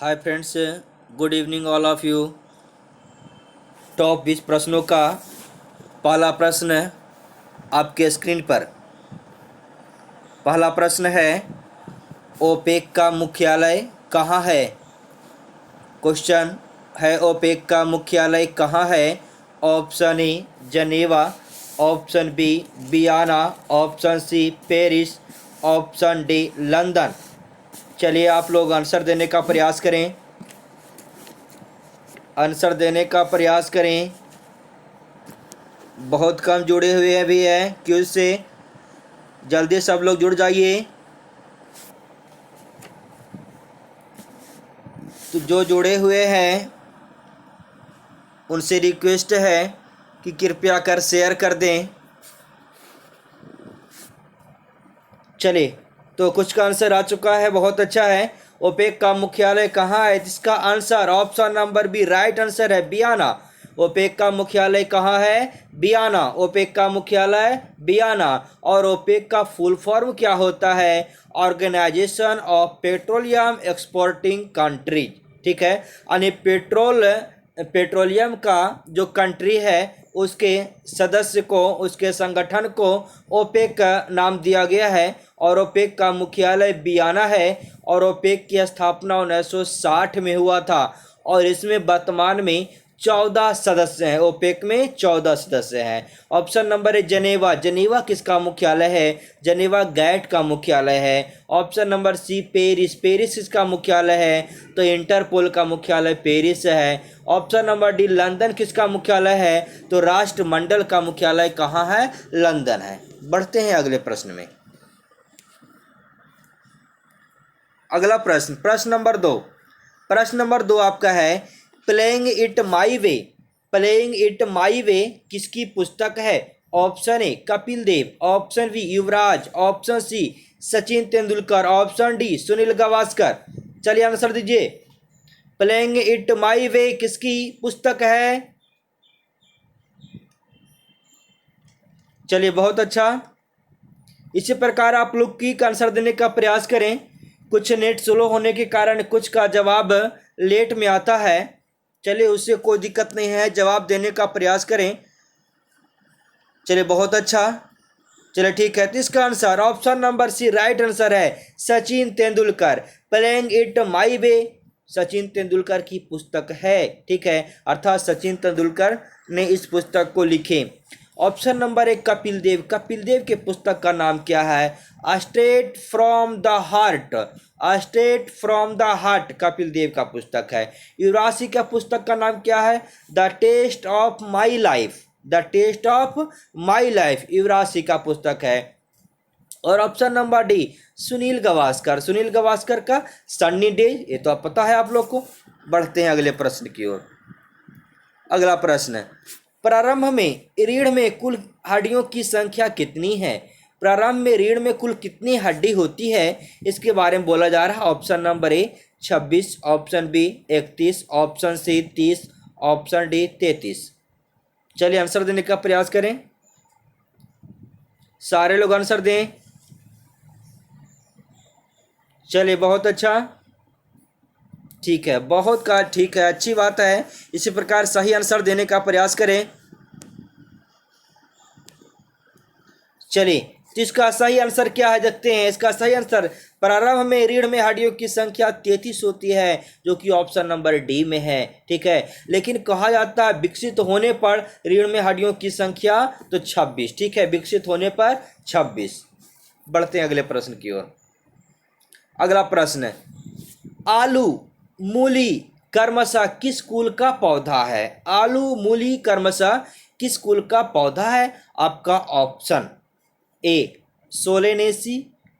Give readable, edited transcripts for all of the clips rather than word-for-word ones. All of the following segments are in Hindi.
Hi friends, good evening all of you. Top 20 प्रश्नों का पहला प्रश्न आपके स्क्रीन पर। पहला प्रश्न है, ओपेक का मुख्यालय कहाँ है? क्वेश्चन है, ओपेक का मुख्यालय कहाँ है? Option A Geneva, option B Vienna, option C Paris, option D London. चलिए आप लोग आंसर देने का प्रयास करें। आंसर देने का प्रयास करें। बहुत कम जुड़े हुए भी हैं, क्यों से जल्दी सब लोग जुड़ जाइए। तो जो जुड़े हुए हैं उनसे रिक्वेस्ट है कि कृपया कर शेयर कर दें। चलिए, तो कुछ का आंसर आ चुका है, बहुत अच्छा है। ओपेक का मुख्यालय कहाँ है? जिसका answer option number B right answer है, वियना। ओपेक का मुख्यालय कहाँ है? वियना। ओपेक का मुख्यालय वियना। और ओपेक का फुल फॉर्म क्या होता है? Organization of petroleum exporting countries. ठीक है, यानी पेट्रोलियम का जो कंट्री है उसके सदस्य को, उसके संगठन को ओपेक का नाम दिया गया है। और ओपेक का मुख्यालय वियना है। और ओपेक की स्थापना 1960 में हुआ था। और इसमें वर्तमान में 14 सदस्य हैं। ओपेक में 14 सदस्य हैं। ऑप्शन नंबर है जनेवा। जनेवा किसका मुख्यालय है? जनेवा गैट का मुख्यालय है। Option number C Paris. Paris किसका मुख्यालय है? तो इंटरपोल का मुख्यालय पेरिस है। ऑप्शन नंबर डी लंदन किसका मुख्यालय है? तो राष्ट्रमंडल का मुख्यालय कहाँ है? लंदन है। बढ़ते हैं अगले प्रश्न में। अगला प्रश्न, प्रश्न नंबर 2। प्रश्न नंबर 2 आपका है, playing it my way. Playing it my way किसकी पुस्तक है? Option A Kapil Dev, option B Yuvraj, option C Sachin Tendulkar, option D Sunil Gavaskar. चलिए आंसर दीजिए। प्लेइंग इट माई वे किसकी पुस्तक है? चलिए बहुत अच्छा। इसी प्रकार आप लोग क्विक आंसर देने का प्रयास करें। कुछ नेट स्लो होने के कारण कुछ का जवाब लेट में आता है। चलिए, उससे कोई दिक्कत नहीं है, जवाब देने का प्रयास करें। चलिए बहुत अच्छा। चलिए ठीक है, तो इसका answer option number C right answer है, Sachin Tendulkar. Playing it my way Sachin Tendulkar की पुस्तक है। ठीक है, अर्थात सचिन तेंदुलकर ने इस पुस्तक को लिखे। ऑप्शन नंबर एक कपिल देव। कपिल देव के पुस्तक का नाम क्या है? Straight from the heart. Straight from the heart Kapil Dev का पुस्तक है। युवराज का पुस्तक का नाम क्या है? The test of my life. The test of my life Yuvraj का पुस्तक है। और option number D Sunil Gavaskar. Sunil Gavaskar का सन्नी डे, ये तो आप पता है आप लोग को। बढ़ते हैं अगले प्रश्न की ओर। अगला प्रश्न, प्रारंभ में रीढ़ में कुल हड्डियों की संख्या कितनी है? प्रारंभ में रीढ़ में कुल कितनी हड्डी होती है, इसके बारे में बोला जा रहा है। Option number A 26, option B 31, option C 30, option D 33। चलिए आंसर देने का प्रयास करें। सारे लोग आंसर दें। चलिए बहुत अच्छा। ठीक है, बहुत का ठीक है, अच्छी बात है। इसी प्रकार सही आंसर देने का प्रयास करें। चलिए, तो इसका सही आंसर क्या है देखते हैं। इसका सही आंसर, प्रारंभ में रीढ़ में हड्डियों की संख्या 33 होती है, जो कि ऑप्शन नंबर डी में है। ठीक है, लेकिन कहा जाता है विकसित होने पर रीढ़ में हड्डियों की संख्या तो 26। ठीक है, विकसित होने पर 26। बढ़ते हैं अगले प्रश्न की ओर। अगला प्रश्न, आलू मूली कर्मशः किस कुल का पौधा है? आलू मूली कर्मशः किस कुल का पौधा है? आपका option A Solanaceae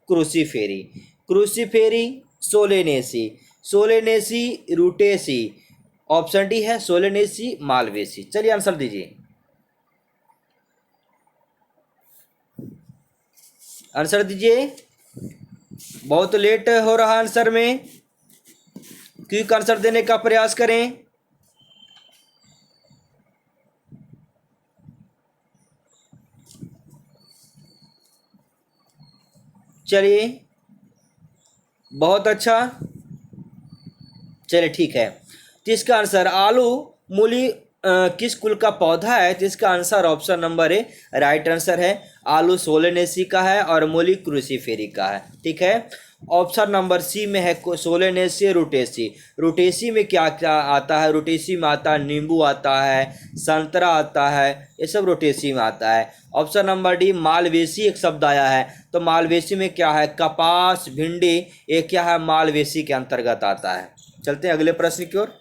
Cruciferae. Cruciferae Solanaceae. Solanaceae Rutaceae. Option D है सोलेनेसी मालवेसी। चलिए आंसर दीजिए। आंसर दीजिए। बहुत लेट हो रहा आंसर में, क्विक आंसर देने का प्रयास करें। चलिए बहुत अच्छा। चलिए ठीक है। तो इसका आंसर आलू मूली किस कुल का पौधा है? तो इसका आंसर ऑप्शन नंबर ए राइट आंसर है। आलू सोलेनेसी का है और मूली क्रूसीफेरी का है। ठीक है। ऑप्शन नंबर सी में है सोलेनेसी रूटेसी। रूटेसी में क्या क्या आता है? रूटेसी में आता है नींबू आता है, संतरा आता है, ये सब रूटेसी में आता है। ऑप्शन नंबर डी मालवेसी एक शब्द आया है, तो मालवेसी में क्या है? कपास, भिंडी, ये क्या है? मालवेसी के अंतर्गत आता है। चलते हैं अगले प्रश्न की ओर।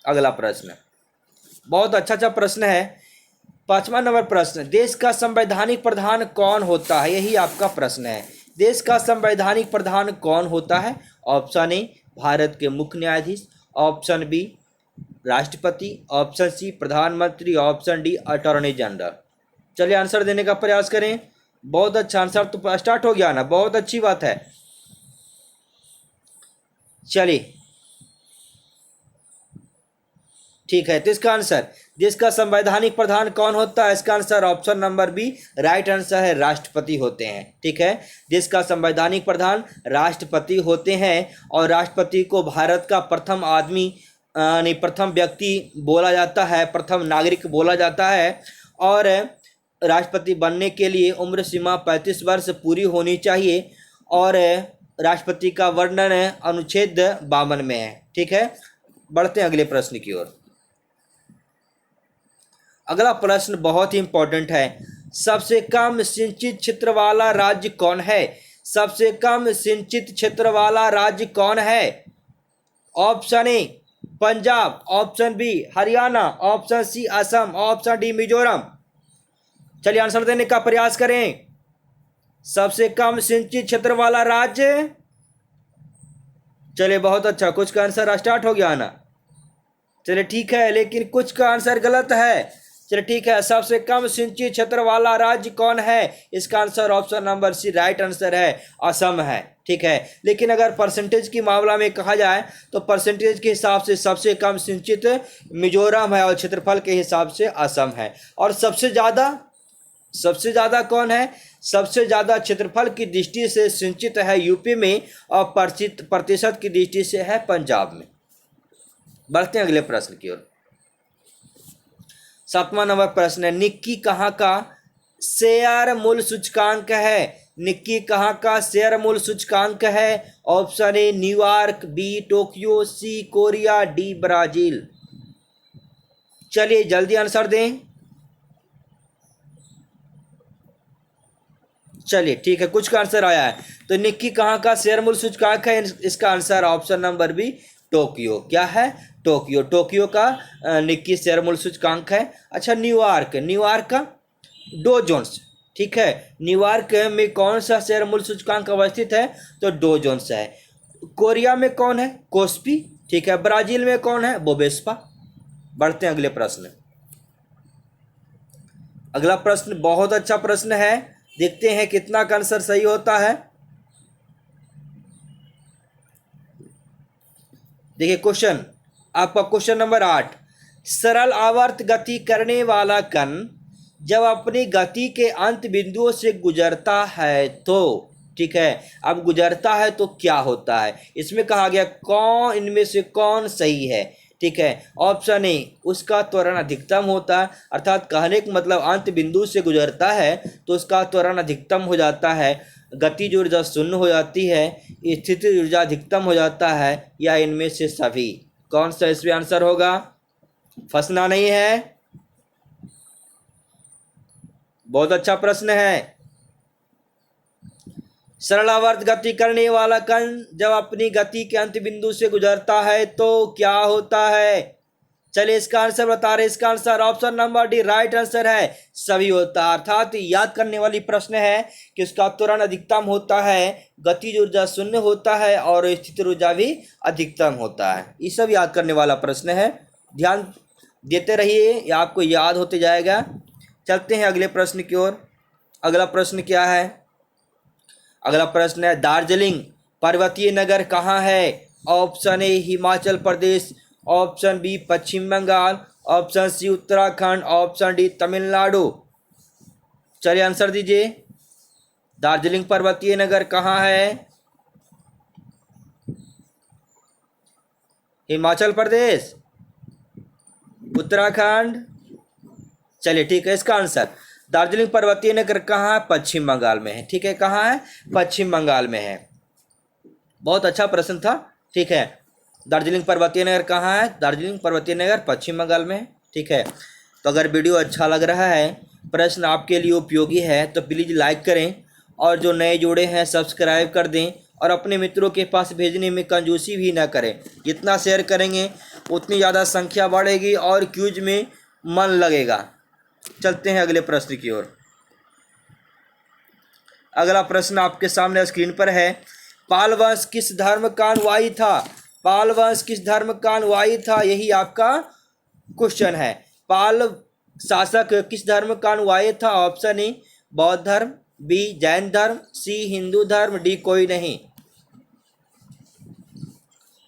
अगला प्रश्न बहुत अच्छा प्रश्न है। 5वां नंबर प्रश्न, देश का संवैधानिक प्रधान कौन होता है? यही आपका प्रश्न है। देश का संवैधानिक प्रधान कौन होता है? ऑप्शन ए भारत के मुख्य न्यायाधीश, ऑप्शन बी राष्ट्रपति, ऑप्शन सी प्रधानमंत्री, ऑप्शन डी अटॉर्नी जनरल। चलिए आंसर देने का प्रयास करें। बहुत अच्छा आंसर तो स्टार्ट हो गया ना, बहुत अच्छी बात है। चलिए ठीक है। तो इसका आंसर देश का संवैधानिक प्रधान कौन होता है? इसका answer option number B right answer है, राष्ट्रपति होते हैं। ठीक है। देश का संवैधानिक प्रधान राष्ट्रपति होते हैं और राष्ट्रपति को भारत का प्रथम आदमी नहीं प्रथम व्यक्ति बोला जाता है, प्रथम नागरिक बोला जाता है। और राष्ट्रपति बनने के लिए उम्र सीमा 35 वर्ष पूरी होनी चाहिए और राष्ट्रपति का वर्णन अनुच्छेद 52 में है। ठीक है। बढ़ते हैं अगले प्रश्न की ओर। अगला प्रश्न बहुत ही इंपॉर्टेंट है। सबसे कम सिंचित क्षेत्र वाला राज्य कौन है? सबसे कम सिंचित क्षेत्र वाला राज्य कौन है? Option A Punjab, option B Haryana, option C Assam, option D Mizoram. चलिए आंसर देने का प्रयास करें। सबसे कम सिंचित क्षेत्र वाला राज्य, चलिए बहुत अच्छा, कुछ का आंसर स्टार्ट हो गया ना। चलिए ठीक है, लेकिन कुछ का आंसर गलत है। चलिए ठीक है। सबसे कम सिंचित क्षेत्र वाला राज्य कौन है? इसका answer option number C right answer है, असम है। ठीक है। लेकिन अगर परसेंटेज की मामला में कहा जाए तो परसेंटेज के हिसाब से सबसे कम सिंचित मिजोरम है और क्षेत्रफल के हिसाब से असम है। और सबसे ज़्यादा कौन है? सबसे ज़्यादा क्षेत्रफल की दृष्टि से सिंचित है यूपी में और प्रतिशत की दृष्टि से है पंजाब में। बढ़ते हैं अगले प्रश्न की ओर। 7वां नंबर प्रश्न है, निक्की कहाँ का शेयर मूल्य सूचकांक है? निक्की कहाँ का शेयर मूल्य सूचकांक है? Option A New York, B Tokyo, C Korea, D Brazil. चलिए जल्दी आंसर दें। चलिए ठीक है, कुछ का आंसर आया है। तो निक्की कहाँ का शेयर मूल्य सूचकांक है? इसका answer option number B Tokyo. क्या है? टोक्यो। टोक्यो का निक्की शेयर मूल्य सूचकांक है। अच्छा न्यूयॉर्क का डो जोन्स। ठीक है। न्यूयॉर्क में कौन सा शेयर मूल्य सूचकांक अवस्थित है? तो डो जोन्स है। कोरिया में कौन है? कोस्पी। ठीक है। ब्राजील में कौन है? बोबेस्पा। बढ़ते हैं अगले प्रश्न। अगला प्रश्न बहुत अच्छा प्रश्न है, देखते हैं कितना का आंसर सही होता है। देखिए क्वेश्चन, आपका क्वेश्चन नंबर 8, सरल आवर्त गति करने वाला कण जब अपनी गति के अंत बिंदुओं से गुजरता है तो, ठीक है, अब गुजरता है तो क्या होता है? इसमें कहा गया कौन इनमें से कौन सही है? ठीक है। ऑप्शन ए उसका त्वरण अधिकतम होता है, अर्थात कहने का मतलब अंत बिंदु से गुजरता है तो उसका त्वरण अधिकतम हो जाता है, गतिज ऊर्जा शून्य हो जाती है, स्थितिज ऊर्जा अधिकतम हो जाता है, या इनमें से सभी। कौन सा इसमें आंसर होगा? फंसना नहीं है। बहुत अच्छा प्रश्न है। सरलावर्त गति करने वाला कण जब अपनी गति के अंत बिंदु से गुजरता है तो क्या होता है? चलिए इसका आंसर बता रहे। इसका answer option number D right answer है, सभी होता है। अर्थात याद करने वाली प्रश्न है कि उसका त्वरण अधिकतम होता है, गतिज ऊर्जा शून्य होता है और स्थितिज ऊर्जा भी अधिकतम होता है। ये सब याद करने वाला प्रश्न है, ध्यान देते रहिए, ये आपको याद होते जाएगा। चलते हैं अगले प्रश्न की ओर। अगला प्रश्न क्या है? अगला प्रश्न है, दार्जिलिंग पर्वतीय नगर कहाँ है? Option A Himachal Pradesh, option B Paschim Bangal, option C Uttarakhand, option D Tamil Nadu. चलिए आंसर दीजिए। दार्जिलिंग पर्वतीय नगर कहाँ है? हिमाचल प्रदेश, उत्तराखंड। चलिए ठीक है, इसका आंसर दार्जिलिंग पर्वतीय नगर कहाँ है? पश्चिम बंगाल में है। ठीक है, कहाँ है? पश्चिम बंगाल में है। बहुत अच्छा प्रश्न था। ठीक है, दार्जिलिंग पर्वतीय नगर कहाँ है? दार्जिलिंग पर्वतीय नगर पश्चिम बंगाल में है। ठीक है, तो अगर वीडियो अच्छा लग रहा है, प्रश्न आपके लिए उपयोगी है, तो प्लीज़ लाइक करें, और जो नए जुड़े हैं सब्सक्राइब कर दें, और अपने मित्रों के पास भेजने में कंजूसी भी ना करें। जितना शेयर करेंगे उतनी ज़्यादा संख्या बढ़ेगी और क्यूज में मन लगेगा। चलते हैं अगले प्रश्न की ओर। अगला प्रश्न आपके सामने स्क्रीन पर है। पाल वंश किस धर्म का अनुयायी था? पाल वंश किस धर्म का अनुयायी था, यही आपका क्वेश्चन है। पाल शासक किस धर्म का अनुयायी था? ऑप्शन ए बौद्ध धर्म, बी जैन धर्म, सी हिंदू धर्म, डी कोई नहीं।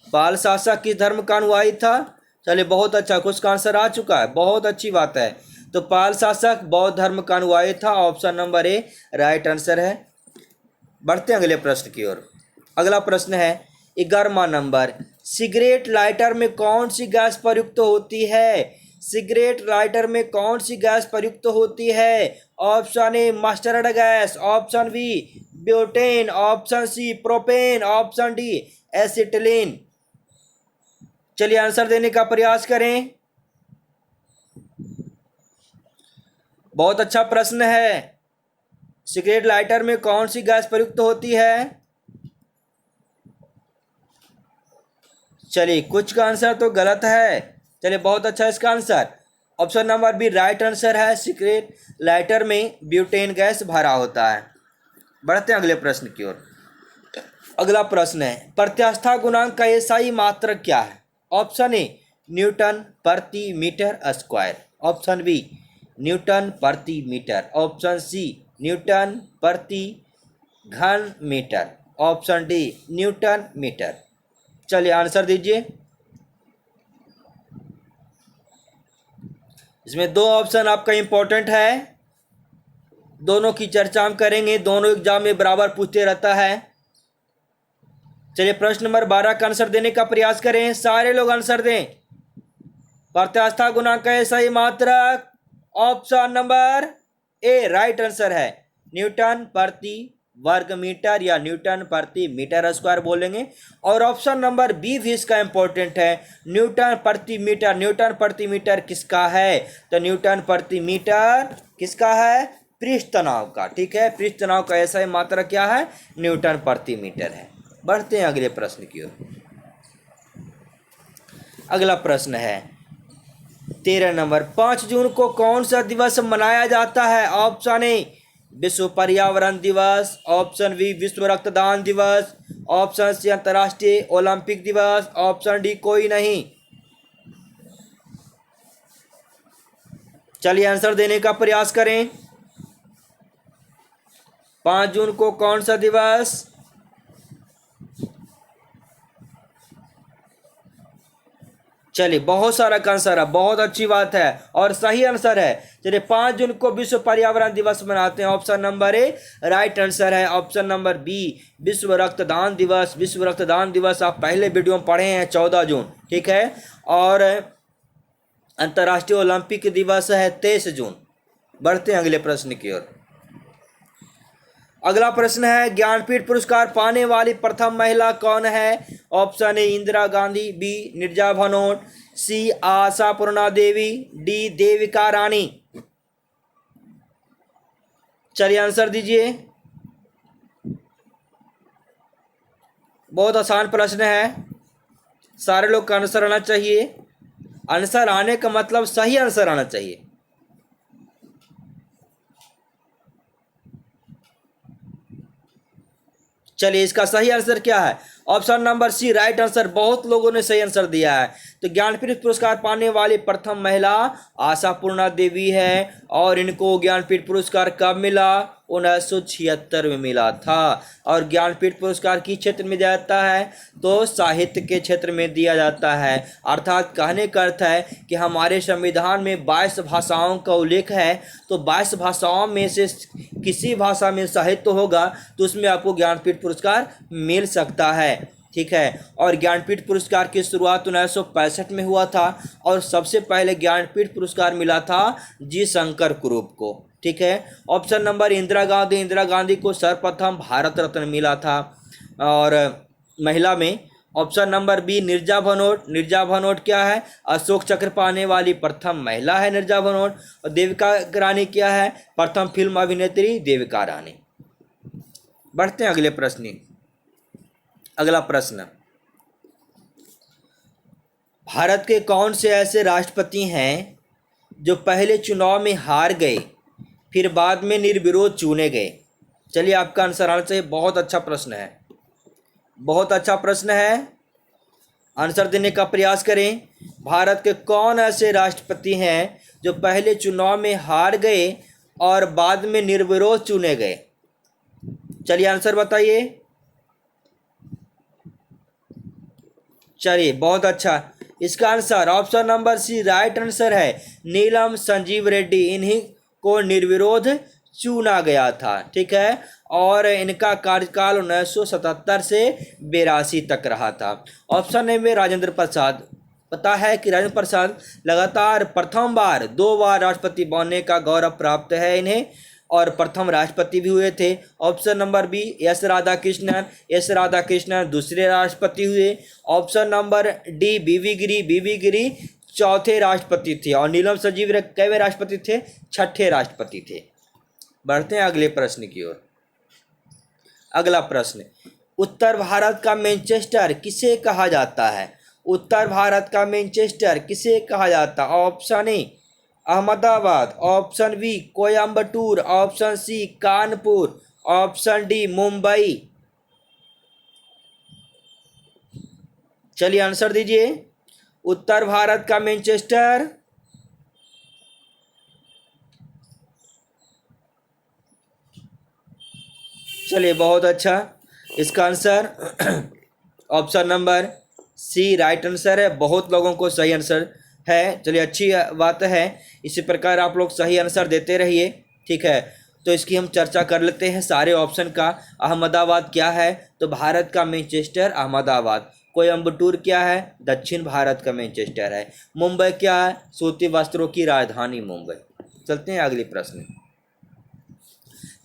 पाल शासक किस धर्म का अनुयायी था? चलिए बहुत अच्छा, कुछ का आंसर आ चुका है, बहुत अच्छी बात है। तो पाल शासक बौद्ध धर्म का अनुयायी था, ऑप्शन नंबर ए राइट आंसर है। बढ़ते हैं अगले प्रश्न की ओर। अगला प्रश्न है 11वां नंबर। सिगरेट लाइटर में कौन सी गैस प्रयुक्त होती है? सिगरेट लाइटर में कौन सी गैस प्रयुक्त होती है? Option A mustard gas, option B butane, option C propane, option D acetylene. चलिए आंसर देने का प्रयास करें। बहुत अच्छा प्रश्न है। सिगरेट लाइटर में कौन सी गैस प्रयुक्त होती है? चलिए कुछ का आंसर तो गलत है। चलिए बहुत अच्छा, इसका answer option number B right answer है। सिगरेट लाइटर में ब्यूटेन गैस भरा होता है। बढ़ते हैं अगले प्रश्न की ओर। अगला प्रश्न है प्रत्यास्था गुणांक का एसआई मात्रक क्या है? ऑप्शन ए न्यूटन प्रति metre square, option B newton प्रति मीटर, ऑप्शन सी न्यूटन प्रति घन metre, option D newton metre. चलिए आंसर दीजिए। इसमें दो ऑप्शन आपका इंपॉर्टेंट है, दोनों की चर्चा हम करेंगे, दोनों एग्जाम में बराबर पूछते रहता है। चलिए प्रश्न नंबर 12 का आंसर देने का प्रयास करें, सारे लोग आंसर दें। प्रत्यास्था गुणांक का सही मात्रक ऑप्शन नंबर ए राइट आंसर है। न्यूटन प्रति वर्ग मीटर या न्यूटन प्रति मीटर स्क्वायर बोलेंगे। और ऑप्शन नंबर बी भी इसका इंपॉर्टेंट है, न्यूटन प्रति मीटर। न्यूटन प्रति मीटर किसका है? तो न्यूटन प्रति मीटर किसका है? पृष्ठ तनाव का। ठीक है, पृष्ठ तनाव का ऐसा ही मात्रक क्या है? न्यूटन प्रति मीटर है। बढ़ते हैं अगले प्रश्न की ओर। अगला प्रश्न है 13 नंबर। 5 जून को कौन सा दिवस मनाया जाता है? ऑप्शन ए विश्व पर्यावरण दिवस, ऑप्शन बी विश्व रक्तदान दिवस, ऑप्शन सी अंतर्राष्ट्रीय ओलंपिक दिवस, ऑप्शन डी कोई नहीं। चलिए आंसर देने का प्रयास करें। 5 जून को कौन सा दिवस? चलिए बहुत सारा आंसर है, बहुत अच्छी बात है और सही आंसर है। चलिए 5 जून को विश्व पर्यावरण दिवस मनाते हैं, ऑप्शन नंबर ए राइट आंसर है। ऑप्शन नंबर बी विश्व रक्तदान दिवस। विश्व रक्तदान दिवस आप पहले वीडियो में पढ़े हैं 14 जून। ठीक है, और अंतर्राष्ट्रीय ओलंपिक दिवस है 23 जून। बढ़ते हैं अगले प्रश्न की ओर। अगला प्रश्न है ज्ञानपीठ पुरस्कार पाने वाली प्रथम महिला कौन है? Option A Indira Gandhi, B Neerja Bhanot, C Ashapurna Devi, D Devika Rani. चलिए आंसर दीजिए। बहुत आसान प्रश्न है, सारे लोग का आंसर आना चाहिए। आंसर आने का मतलब सही आंसर आना चाहिए। चलिए इसका सही आंसर क्या है? Option number C right answer. बहुत लोगों ने सही आंसर दिया है। तो ज्ञानपीठ पुरस्कार पाने वाली प्रथम महिला आशापूर्णा देवी है। और इनको ज्ञानपीठ पुरस्कार कब मिला? 1976 में मिला था। और ज्ञानपीठ पुरस्कार किस क्षेत्र में दिया जाता है? तो साहित्य के क्षेत्र में दिया जाता है। अर्थात कहने का अर्थ है कि हमारे संविधान में 22 भाषाओं का उल्लेख है, तो 22 भाषाओं में से किसी भाषा में साहित्य होगा तो उसमें आपको ज्ञानपीठ पुरस्कार मिल सकता है। ठीक है। और ज्ञानपीठ पुरस्कार की शुरुआत 1965 में हुआ था और सबसे पहले ज्ञानपीठ पुरस्कार मिला था जी शंकर कुरूप को, ठीक है। ऑप्शन नंबर इंदिरा गांधी को सर्वप्रथम भारत रत्न मिला था और महिला में। Option number B Neerja Bhanot क्या है, अशोक चक्र पाने वाली प्रथम महिला है निर्जा भनोट। और देविका रानी क्या है, प्रथम फिल्म अभिनेत्री देविका रानी। बढ़ते हैं अगले प्रश्न। अगला प्रश्न, भारत के कौन से ऐसे राष्ट्रपति हैं जो पहले चुनाव में हार गए फिर बाद में निर्विरोध चुने गए? चलिए आपका आंसर आना चाहिए। बहुत अच्छा प्रश्न है, बहुत अच्छा प्रश्न है, आंसर देने का प्रयास करें। भारत के कौन ऐसे राष्ट्रपति हैं जो पहले चुनाव में हार गए और बाद में निर्विरोध चुने गए? चलिए आंसर बताइए। चलिए बहुत अच्छा, इसका answer option number C right answer है, नीलम संजीव रेड्डी। इन्हीं को निर्विरोध चुना गया था, ठीक है। और इनका कार्यकाल 1977 से 82 तक रहा था। ऑप्शन ए में राजेंद्र प्रसाद। पता है कि राजेंद्र प्रसाद लगातार प्रथम बार 2 बार राष्ट्रपति बनने का गौरव प्राप्त है इन्हें और प्रथम राष्ट्रपति भी हुए थे। Option number B S Radhakrishnan दूसरे राष्ट्रपति हुए। ऑप्शन नंबर डी बीवी गिरी चौथे राष्ट्रपति थे और नीलम संजीव कैवे राष्ट्रपति थे, छठे राष्ट्रपति थे। बढ़ते हैं अगले प्रश्न की ओर। अगला प्रश्न, उत्तर भारत का मैनचेस्टर किसे कहा जाता है? उत्तर भारत का मैनचेस्टर किसे कहा जाता है? Option A Ahmedabad, option B Coimbatore, option C Kanpur, option D Mumbai. चलिए आंसर दीजिए। उत्तर भारत का मैनचेस्टर, चलिए बहुत अच्छा, इसका answer option number C right answer है। बहुत लोगों को सही आंसर है, चलिए अच्छी बात है। इसी प्रकार आप लोग सही आंसर देते रहिए, ठीक है। तो इसकी हम चर्चा कर लेते हैं सारे ऑप्शन का। अहमदाबाद क्या है, तो भारत का मैनचेस्टर अहमदाबाद। कोयम्बटूर क्या है, दक्षिण भारत का मैनचेस्टर है। मुंबई क्या है, सूती वस्त्रों की राजधानी मुंबई। चलते हैं अगले प्रश्न।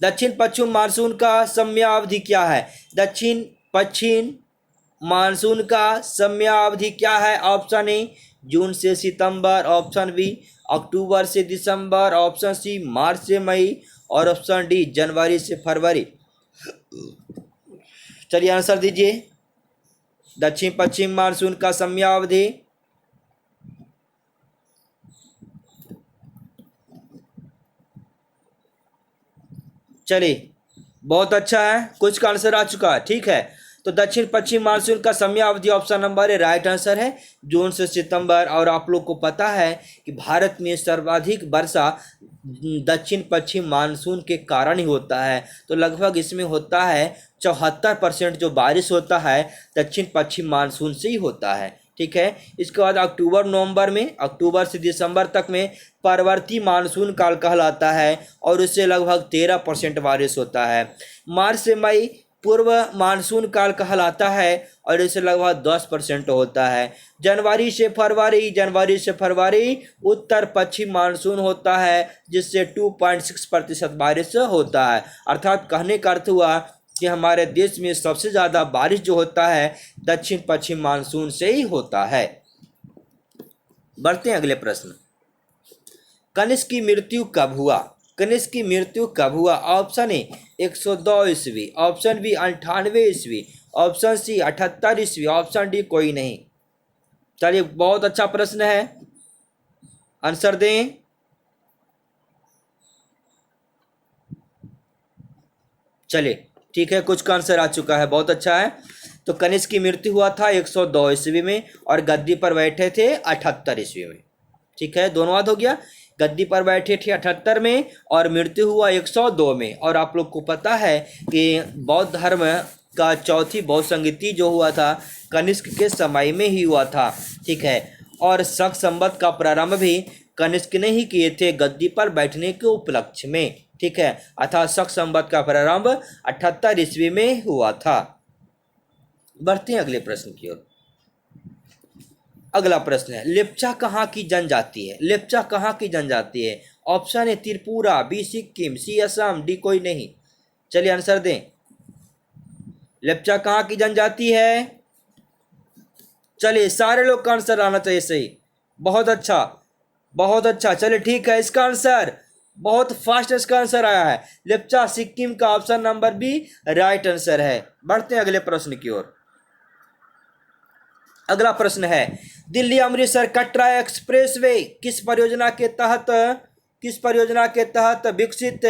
दक्षिण पश्चिम मानसून का समयावधि क्या है? दक्षिण पश्चिम मानसून का समयावधि क्या है? ऑप्शन ए जून से सितंबर, ऑप्शन बी अक्टूबर से दिसंबर, ऑप्शन सी मार्च से मई और ऑप्शन डी जनवरी से फरवरी। चलिए आंसर दीजिए। दक्षिण पश्चिम मानसून का समयावधि, चलिए बहुत अच्छा है, कुछ का आंसर आ चुका है, ठीक है। तो दक्षिण पश्चिम मानसून का समयावधि ऑप्शन नंबर ए राइट आंसर है, जून से सितंबर। और आप लोग को पता है कि भारत में सर्वाधिक वर्षा दक्षिण पश्चिम मानसून के कारण ही होता है। तो लगभग इसमें होता है 74% जो बारिश होता है दक्षिण पश्चिम मानसून से ही होता है, ठीक है। इसके बाद अक्टूबर नवंबर में, अक्टूबर से दिसंबर तक में परवर्ती मानसून काल कहलाता है और उससे लगभग 13% बारिश होता है। मार्च से मई पूर्व मानसून काल कहलाता है और इससे लगभग 10% होता है। जनवरी से फरवरी उत्तर पश्चिम मानसून होता है जिससे 2.6% बारिश होता है। अर्थात कहने का अर्थ हुआ कि हमारे देश में सबसे ज़्यादा बारिश जो होता है दक्षिण पश्चिम मानसून से ही होता है। बढ़ते हैं अगले प्रश्न। कनिष्क की मृत्यु कब हुआ? कनिष्क की मृत्यु कब हुआ? ऑप्शन ए 102 ईस्वी, ऑप्शन बी 98 ईस्वी, ऑप्शन सी 78 ईस्वी, ऑप्शन डी कोई नहीं। चलिए बहुत अच्छा प्रश्न है, आंसर दें। चलिए ठीक है, कुछ का आंसर आ चुका है, बहुत अच्छा है। तो कनिष्क की मृत्यु हुआ था 102 ईस्वी में और गद्दी पर बैठे थे 78 ईस्वी में, ठीक है। दोनों बात हो गया, गद्दी पर बैठे थे 78 में और मृत्यु हुआ 102 में। और आप लोग को पता है कि बौद्ध धर्म का चौथी बौद्ध संगीति जो हुआ था कनिष्क के समय में ही हुआ था, ठीक है। और शक संवत का प्रारंभ भी कनिष्क ने ही किए थे गद्दी पर बैठने के उपलक्ष्य में, ठीक है। अर्थात शक संवत का प्रारंभ 78 ईस्वी में हुआ था। बढ़ते हैं अगले प्रश्न की ओर। अगला प्रश्न है, लेप्चा कहाँ की जनजाति है? लेप्चा कहाँ की जनजाति है? ऑप्शन है त्रिपुरा, बी सिक्किम, सी असम, डी कोई नहीं। चलिए आंसर दें। लेप्चा कहाँ की जनजाति है? चलिए सारे लोग का आंसर आना चाहिए सही। बहुत अच्छा, बहुत अच्छा। चलिए ठीक है, इसका आंसर बहुत फास्ट इसका आंसर आया है। लेप्चा सिक्किम का option number B right answer है। बढ़ते हैं अगले प्रश्न की ओर। अगला प्रश्न है, दिल्ली अमृतसर कटरा एक्सप्रेसवे किस परियोजना के तहत विकसित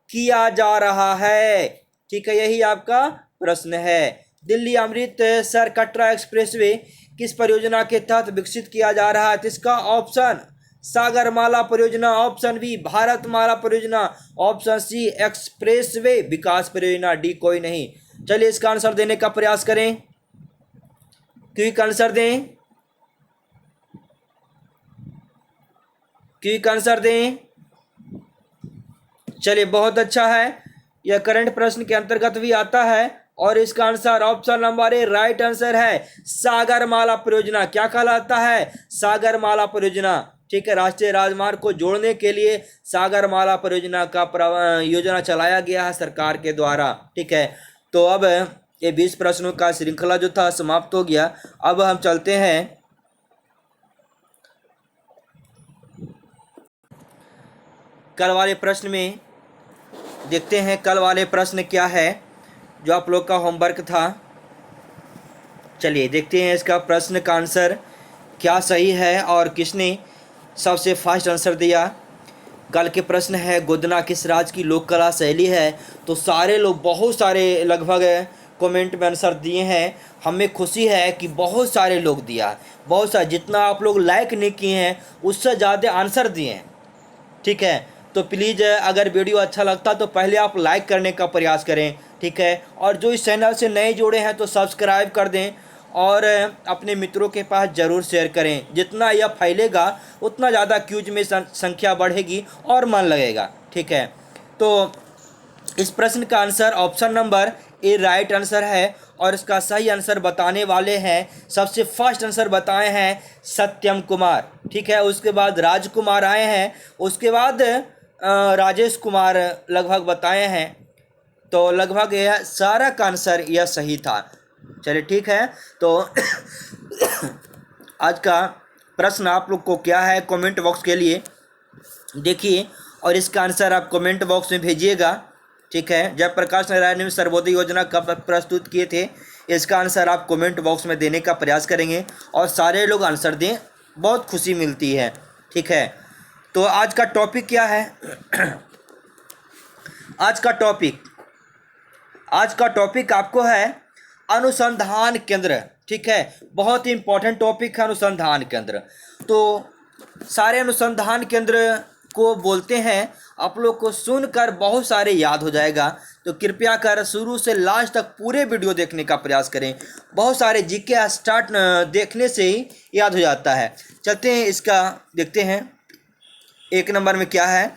किया जा रहा है? ठीक है, यही आपका प्रश्न है। दिल्ली अमृतसर कटरा एक्सप्रेसवे किस परियोजना के तहत विकसित किया जा रहा है? तो इसका ऑप्शन सागरमाला परियोजना, ऑप्शन बी भारतमाला परियोजना, ऑप्शन सी एक्सप्रेसवे विकास परियोजना, डी कोई नहीं। चलिए इसका आंसर देने का प्रयास करें। क्विक आंसर दें, क्विक आंसर दें। चलिए बहुत अच्छा है, यह करंट प्रश्न के अंतर्गत भी आता है और इसका आंसर ऑप्शन नंबर ए राइट आंसर है। सागरमाला परियोजना क्या कहलाता है? सागरमाला परियोजना। ठीक है, राष्ट्रीय राजमार्ग को जोड़ने के लिए सागरमाला परियोजना का योजना चलाया गया है सरकार के द्वारा। ठीक है, तो अब ये 20 प्रश्नों का श्रृंखला जो था समाप्त हो गया। अब हम चलते हैं कल वाले प्रश्न में, देखते हैं कल वाले प्रश्न क्या है जो आप लोग का होमवर्क था। चलिए देखते हैं इसका प्रश्न का आंसर क्या सही है और किसने सबसे फास्ट आंसर दिया। कल के प्रश्न है, गोदना किस राज्य की लोक कला शैली है? तो सारे लोग, बहुत सारे लगभग कमेंट में आंसर दिए हैं। हमें खुशी है कि बहुत सारे लोग दिया, बहुत सारे, जितना आप लोग लाइक नहीं किए हैं उससे ज़्यादा आंसर दिए हैं। ठीक है, तो प्लीज़ अगर वीडियो अच्छा लगता तो पहले आप लाइक करने का प्रयास करें। ठीक है, और जो इस चैनल से नए जुड़े हैं तो सब्सक्राइब कर दें और अपने मित्रों के पास ज़रूर शेयर करें। जितना यह फैलेगा उतना ज़्यादा क्यूज में संख्या बढ़ेगी और मन लगेगा। ठीक है, तो इस प्रश्न का आंसर ऑप्शन नंबर ए राइट आंसर है और इसका सही आंसर बताने वाले हैं, सबसे फर्स्ट आंसर बताए हैं सत्यम कुमार। ठीक है, उसके बाद राजकुमार आए हैं, उसके बाद राजेश कुमार लगभग बताए हैं। तो लगभग यह सारा का आंसर यह सही था। चलिए ठीक है, तो आज का प्रश्न आप लोग को क्या है कमेंट बॉक्स के लिए देखिए और इसका आंसर आप कमेंट बॉक्स में भेजिएगा। ठीक है, जयप्रकाश नारायण ने सर्वोदय योजना कब प्रस्तुत किए थे? इसका आंसर आप कमेंट बॉक्स में देने का प्रयास करेंगे और सारे लोग आंसर दें, बहुत खुशी मिलती है। ठीक है, तो आज का टॉपिक क्या है? आज का टॉपिक आपको है अनुसंधान केंद्र। ठीक है, बहुत ही इंपॉर्टेंट टॉपिक है अनुसंधान केंद्र। तो सारे अनुसंधान केंद्र को बोलते हैं, आप लोग को सुनकर बहुत सारे याद हो जाएगा। तो कृपया कर शुरू से लास्ट तक पूरे वीडियो देखने का प्रयास करें। बहुत सारे जीके स्टार्ट देखने से ही याद हो जाता है। चलते हैं इसका देखते हैं। एक नंबर में क्या है?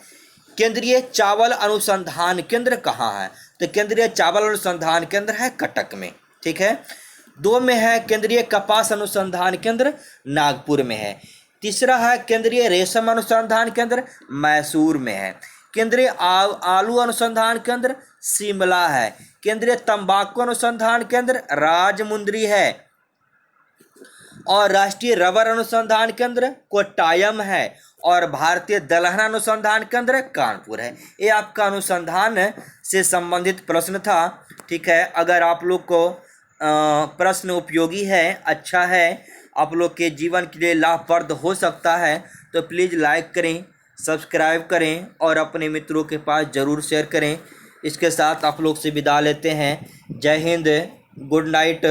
केंद्रीय चावल अनुसंधान केंद्र कहाँ है? तो केंद्रीय चावल अनुसंधान केंद्र है कटक में। ठीक है, 2 में है केंद्रीय कपास अनुसंधान केंद्र नागपुर में है। तीसरा है केंद्रीय रेशम अनुसंधान केंद्र मैसूर में है। केंद्रीय आलू अनुसंधान केंद्र शिमला है। केंद्रीय तंबाकू अनुसंधान केंद्र राजमुंदरी है और राष्ट्रीय रबर अनुसंधान केंद्र कोट्टायम है और भारतीय दलहन अनुसंधान केंद्र कानपुर है। ये आपका अनुसंधान से संबंधित प्रश्न था। ठीक है, अगर आप लोग को प्रश्न उपयोगी है, अच्छा है, आप लोग के जीवन के लिए लाभप्रद हो सकता है तो प्लीज़ लाइक करें, सब्सक्राइब करें और अपने मित्रों के पास ज़रूर शेयर करें। इसके साथ आप लोग से विदा लेते हैं। जय हिंद, गुड नाइट।